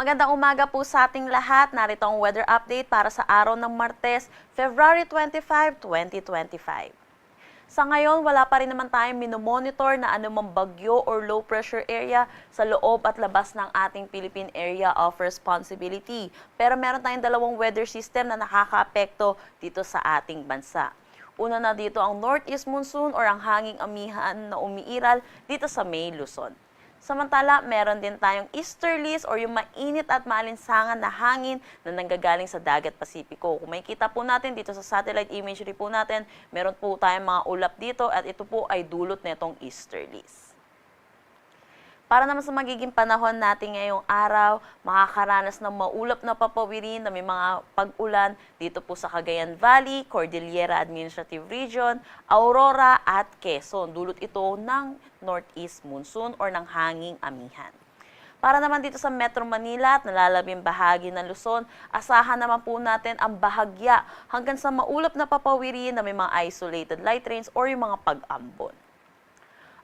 Magandang umaga po sa ating lahat. Narito ang weather update para sa araw ng Martes, February 25, 2025. Sa ngayon, wala pa rin naman tayong minomonitor na anumang bagyo or low pressure area sa loob at labas ng ating Philippine Area of Responsibility. Pero meron tayong dalawang weather system na nakakaapekto dito sa ating bansa. Una na dito ang northeast monsoon or ang hanging amihan na umiiral dito sa May, Luzon. Samantala, meron din tayong easterlies or yung mainit at maalinsangan na hangin na nanggagaling sa dagat Pasipiko. Kung makikita po natin dito sa satellite imagery po natin, meron po tayong mga ulap dito at ito po ay dulot netong easterlies. Para naman sa magiging panahon natin ngayong araw, makakaranas ng maulap na papawirin na may mga pag-ulan dito po sa Cagayan Valley, Cordillera Administrative Region, Aurora at Quezon. Dulot ito ng northeast monsoon or ng hanging amihan. Para naman dito sa Metro Manila at nalalabing bahagi ng Luzon, asahan naman po natin ang bahagya hanggang sa maulap na papawirin na may mga isolated light rains or yung mga pag-ambon.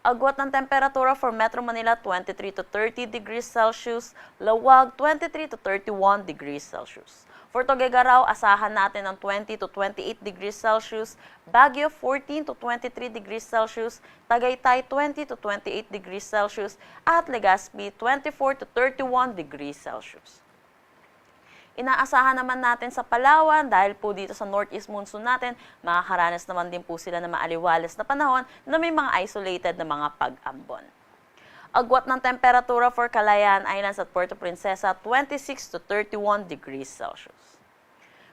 Agwat ng temperatura for Metro Manila 23 to 30 degrees Celsius, Lawag 23 to 31 degrees Celsius. For Tuguegarao, asahan natin ng 20 to 28 degrees Celsius, Baguio 14 to 23 degrees Celsius, Tagaytay 20 to 28 degrees Celsius, at Legazpi 24 to 31 degrees Celsius. Inaasahan naman natin sa Palawan dahil po dito sa northeast monsoon natin, makakaranas naman din po sila ng maaliwalas na panahon na may mga isolated na mga pag-ambon. Agwat ng temperatura for Calayan Islands at Puerto Princesa, 26 to 31 degrees Celsius.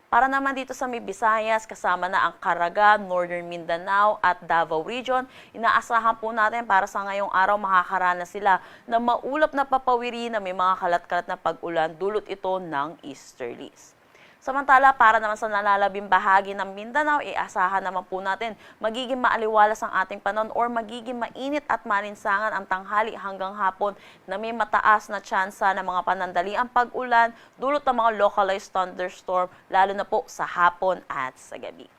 Para naman dito sa may Visayas, kasama na ang Caraga, Northern Mindanao at Davao Region, inaasahan po natin para sa ngayong araw makakaranas sila ng maulap na papawiri na may mga kalat-kalat na pag-ulan, dulot ito ng easterlies. Samantala, para naman sa nalalabing bahagi ng Mindanao, iasahan naman po natin magiging maaliwalas ang ating panahon or magiging mainit at malinsangan ang tanghali hanggang hapon na may mataas na tsansa ng mga panandaliang pag-ulan, dulot ng mga localized thunderstorm, lalo na po sa hapon at sa gabi.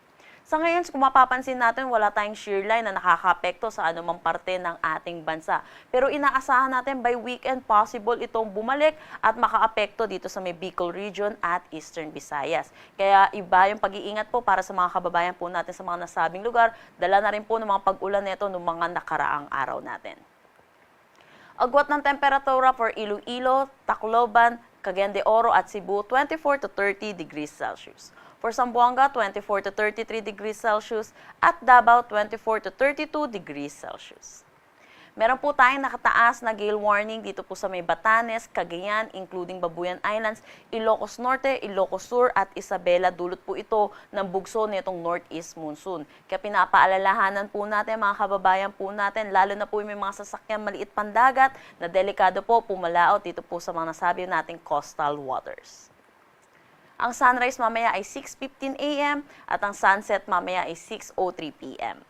Sa ngayon, kung mapapansin natin, wala tayong shear line na nakakaapekto sa anumang parte ng ating bansa. Pero inaasahan natin by weekend possible itong bumalik at makaapekto dito sa may Bicol Region at Eastern Visayas. Kaya iba yung pag-iingat po para sa mga kababayan po natin sa mga nasabing lugar. Dala na rin po ng mga pag-ulan nito noong mga nakaraang araw natin. Agwat ng temperatura for Iloilo, Tacloban, Cagayan de Oro at Cebu, 24 to 30 degrees Celsius. For Zamboanga, 24 to 33 degrees Celsius at Davao, 24 to 32 degrees Celsius. Meron po tayong nakataas na gale warning dito po sa may Batanes, Cagayan, including Babuyan Islands, Ilocos Norte, Ilocos Sur at Isabela. Dulot po ito ng bugso nitong northeast monsoon. Kaya pinapaalalahanan po natin mga kababayan po natin, lalo na po may mga sasakyan maliit pandagat na delikado po pumalaot dito po sa mga nasabi nating coastal waters. Ang sunrise mamaya ay 6:15 a.m. at ang sunset mamaya ay 6:03 p.m.